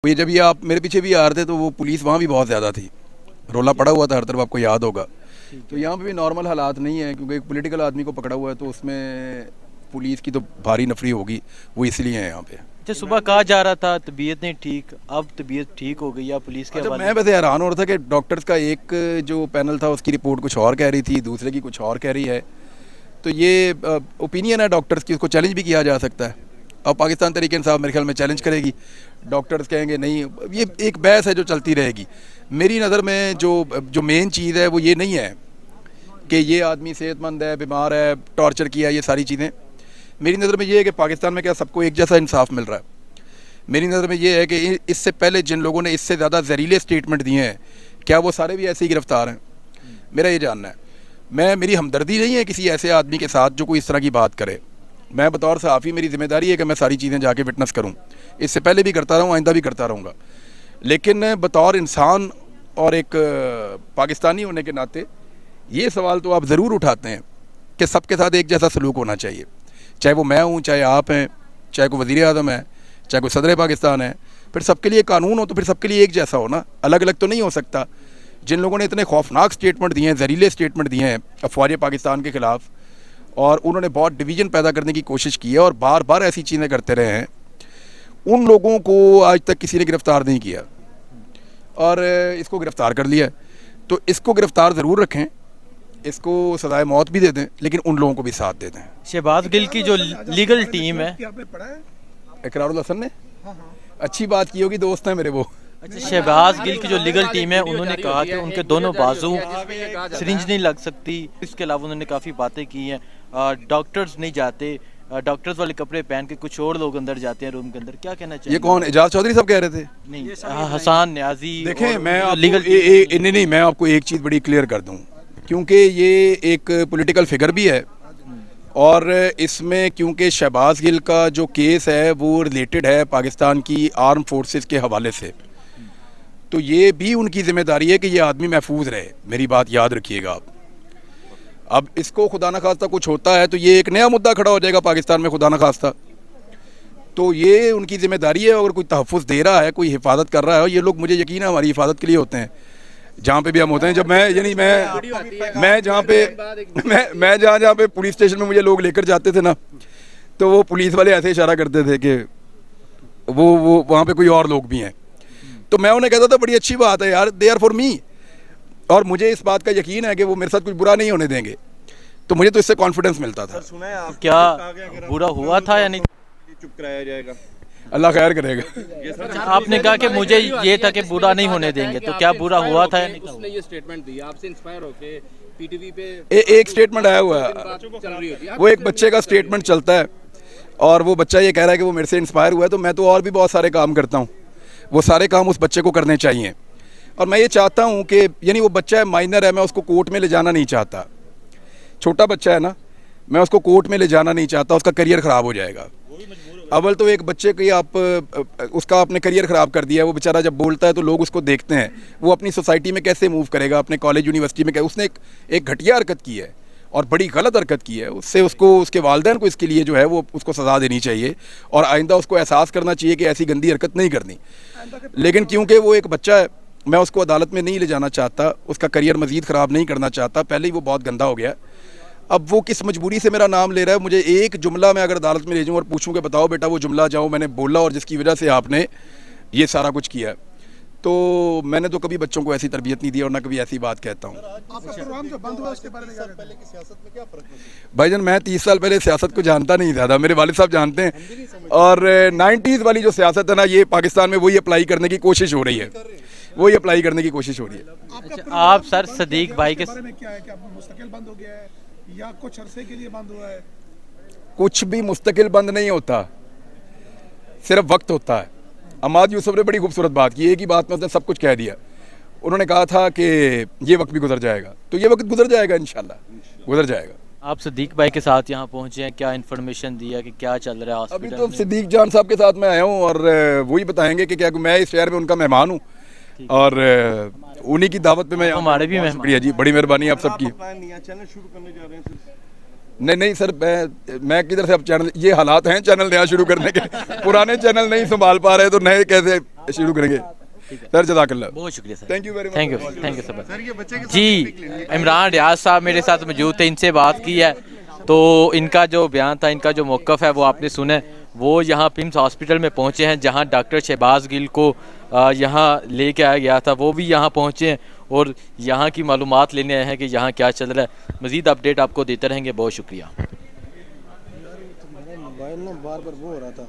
ये जब ये आप मेरे पीछे भी आ रहे थे तो वो पुलिस वहाँ भी बहुत ज़्यादा थी, रोला पड़ा हुआ था हर तरफ, आपको याद होगा। तो यहाँ पे भी नॉर्मल हालात नहीं है, क्योंकि एक पॉलिटिकल आदमी को पकड़ा हुआ है तो उसमें पुलिस की तो भारी नफरी होगी, वो इसलिए है यहाँ पे। अच्छा, सुबह कहा जा रहा था तबीयत नहीं ठीक, अब तबीयत ठीक हो गई या पुलिस के अच्छा, हवाले? मैं वैसे हैरान हो रहा था कि डॉक्टर्स का एक जो पैनल था उसकी रिपोर्ट कुछ और कह रही थी, दूसरे की कुछ और कह रही है। तो ये ओपिनियन है डॉक्टर्स की, उसको चैलेंज भी किया जा सकता है। अब पाकिस्तान तहरीक इंसाफ मेरे ख्याल में चैलेंज करेगी, डॉक्टर्स कहेंगे नहीं, ये एक बहस है जो चलती रहेगी। मेरी नज़र में जो मेन चीज़ है वो ये नहीं है कि ये आदमी सेहतमंद है, बीमार है, टॉर्चर किया, ये सारी चीज़ें। मेरी नज़र में ये है कि पाकिस्तान में क्या सबको एक जैसा इंसाफ मिल रहा है। मेरी नज़र में ये है कि इससे पहले जिन लोगों ने इससे ज़्यादा जहरीले स्टेटमेंट दिए हैं, क्या वो सारे भी ऐसे ही गिरफ्तार हैं? मेरा ये जानना है। मेरी हमदर्दी नहीं है किसी ऐसे आदमी के साथ जो कोई इस तरह की बात करे। मैं बतौर सहाफ़ी मेरी ज़िम्मेदारी है कि मैं सारी चीज़ें जाके विटनेस करूं। इससे पहले भी करता रहा हूं, आइंदा भी करता रहूँगा। लेकिन बतौर इंसान और एक पाकिस्तानी होने के नाते ये सवाल तो आप ज़रूर उठाते हैं कि सबके साथ एक जैसा सलूक होना चाहिए, चाहे वो मैं हूँ, चाहे आप हैं, चाहे कोई वज़ीर आज़म है, चाहे कोई सदर पाकिस्तान है। फिर सबके लिए कानून हो तो फिर सबके लिए एक जैसा हो ना, अलग अलग तो नहीं हो सकता। जिन लोगों ने इतने खौफनाक स्टेटमेंट दिए हैं, जहरीले स्टेटमेंट दिए हैं अफवाज पाकिस्तान के ख़िलाफ़, और उन्होंने बहुत डिवीज़न पैदा करने की कोशिश की है और बार बार ऐसी चीज़ें करते रहे हैं, उन लोगों को आज तक किसी ने गिरफ़्तार नहीं किया और इसको गिरफ़्तार कर लिया। तो इसको गिरफ़्तार ज़रूर रखें, इसको सज़ाए मौत भी दे दें, लेकिन उन लोगों को भी साथ दे दें। शहबाज गिल की जो लीगल टीम है, इकरारुल हसन ने अच्छी बात की होगी, दोस्त हैं मेरे वो। अच्छा, शहबाज गिल की जो लीगल टीम है उन्होंने कहा कि उनके दोनों बाजू सिरिंज नहीं लग सकती। इसके अलावा उन्होंने काफ़ी बातें की हैं, डॉक्टर्स नहीं जाते, डॉक्टर्स वाले कपड़े पहन के कुछ और लोग अंदर जाते हैं रूम के अंदर। क्या कहना चाहिए? ये कौन, एजाज चौधरी साहब कह रहे थे? नहीं, हसन न्याजी। देखें, मैं लीगल नहीं, मैं आपको एक चीज़ बड़ी क्लियर कर दूं, क्योंकि ये एक पॉलिटिकल फिगर भी है और इसमें क्योंकि शहबाज गिल का जो केस है वो रिलेटेड है पाकिस्तान की आर्म फोर्सेस के हवाले से, तो ये भी उनकी ज़िम्मेदारी है कि ये आदमी महफूज रहे। मेरी बात याद रखिएगा आप। अब इसको खुदा न खास्ता कुछ होता है तो ये एक नया मुद्दा खड़ा हो जाएगा पाकिस्तान में, खुदा न खास्ता। तो ये उनकी ज़िम्मेदारी है, अगर कोई तहफ़्फ़ुज़ दे रहा है, कोई हिफाजत कर रहा है, और ये लोग मुझे यकीन है हमारी हिफाजत के लिए होते हैं जहाँ पे भी हम होते हैं। जब मैं जहाँ पे पुलिस स्टेशन में मुझे लोग लेकर जाते थे ना, तो वो पुलिस वाले ऐसे इशारा करते थे कि वो वहाँ पे कोई और लोग भी हैं। तो मैं उन्हें कहता था बड़ी अच्छी बात है यार, दे आर फॉर मी, और मुझे इस बात का यकीन है कि वो मेरे साथ कुछ बुरा नहीं होने देंगे, तो मुझे तो इससे कॉन्फिडेंस मिलता था। क्या बुरा हुआ था या नहीं? चुप कराया जाएगा, अल्लाह खैर करेगा। अच्छा, आपने कहा कि मुझे ये था कि बुरा नहीं होने देंगे, तो क्या बुरा हुआ था या नहीं? उसने ये स्टेटमेंट दिया, आपसे इंस्पायर होके पीटीवी पे एक स्टेटमेंट आया हुआ है, चल रही होती है। वो एक बच्चे का स्टेटमेंट चलता है और वो बच्चा ये कह रहा है कि वो मेरे से इंस्पायर हुआ है, तो मैं तो और भी बहुत सारे काम करता हूँ, वो सारे काम उस बच्चे को करने चाहिए। और मैं ये चाहता हूँ कि यानी वो बच्चा है, माइनर है, मैं उसको कोर्ट में ले जाना नहीं चाहता, छोटा बच्चा है ना, मैं उसको कोर्ट में ले जाना नहीं चाहता, उसका करियर ख़राब हो जाएगा। अव्वल तो एक बच्चे की आप उसका आपने करियर ख़राब कर दिया है, वो बेचारा जब बोलता है तो लोग उसको देखते हैं, वो अपनी सोसाइटी में कैसे मूव करेगा, अपने कॉलेज यूनिवर्सिटी में। उसने एक घटिया हरकत की है और बड़ी गलत हरकत की है, उससे उसको उसके वालिदैन को इसके लिए जो है वो उसको सज़ा देनी चाहिए और आइंदा उसको एहसास करना चाहिए कि ऐसी गंदी हरकत नहीं करनी। लेकिन क्योंकि वो एक बच्चा है, मैं उसको अदालत में नहीं ले जाना चाहता, उसका करियर मज़ीद ख़राब नहीं करना चाहता, पहले ही वो बहुत गंदा हो गया। अब वो किस मजबूरी से मेरा नाम ले रहा है, मुझे एक जुमला मैं अगर अदालत में ले जाऊँ और पूछूँ कि बताओ बेटा वो जुमला जाओ मैंने बोला और जिसकी वजह से आपने ये सारा कुछ किया, तो मैंने तो कभी बच्चों को ऐसी तरबियत नहीं दी और ना कभी ऐसी बात कहता हूँ। भाईजान, मैं 30 साल पहले सियासत को जानता नहीं ज़्यादा, मेरे वालिद साहब जानते हैं, और 90s वाली जो सियासत है ना, ये पाकिस्तान में वही अप्लाई करने की कोशिश हो रही है, वही अप्लाई करने की कोशिश हो रही है। अच्छा, आप सर सदीक भाई के बारे में क्या है कि आपको मुस्तकिल बंद हो गया है या कुछ अरसे के लिए बंद हुआ है? कुछ भी मुस्तकिल बंद नहीं होता, सिर्फ वक्त होता है। अमाद यूसुफ ने बड़ी खूबसूरत बात की, एक ही बात में उसने सब कुछ कह दिया। उन्होंने कहा था कि ये वक्त भी गुजर जाएगा, तो ये वक्त गुजर जाएगा, इंशाल्लाह गुजर जाएगा। आप सदीक भाई के साथ यहाँ पहुँचे हैं, क्या इन्फॉर्मेशन दिया कि क्या चल रहा है अभी हॉस्पिटल तो में? सिद्दीक जान साहब के साथ मैं आया हूँ और वही बताएंगे कि क्या मैं इस शहर में उनका मेहमान हूँ और उन्हीं की दावत पे मैं हमारे भी मेहमान। शुक्रिया जी, बड़ी मेहरबानी आप सबकी। चैनल शुरू करने जा रहे हैं सिर्फ। नहीं सर, मैं किधर से अब चैनल, ये हालात हैं चैनल नया शुरू करने के, पुराने चैनल नहीं संभाल पा रहे तो नए कैसे शुरू करेंगे सर जज़ाकल्लाह बहुत शुक्रिया sir, thank you very much thank you sir. जी इमरान रियाज साहब मेरे साथ मौजूद थे, इनसे बात की है तो इनका जो बयान था, इनका जो मौक़िफ़ है वो आपने सुना है। वो यहाँ पिम्स हॉस्पिटल में पहुँचे हैं जहाँ डॉक्टर शहबाज गिल को यहाँ लेके आया गया था, वो भी यहाँ पहुँचे हैं और यहाँ की मालूमात लेने आए हैं कि यहाँ क्या चल रहा है। मज़ीद अपडेट आपको देते रहेंगे, बहुत शुक्रिया। मोबाइल ना बार बार वो हो रहा था।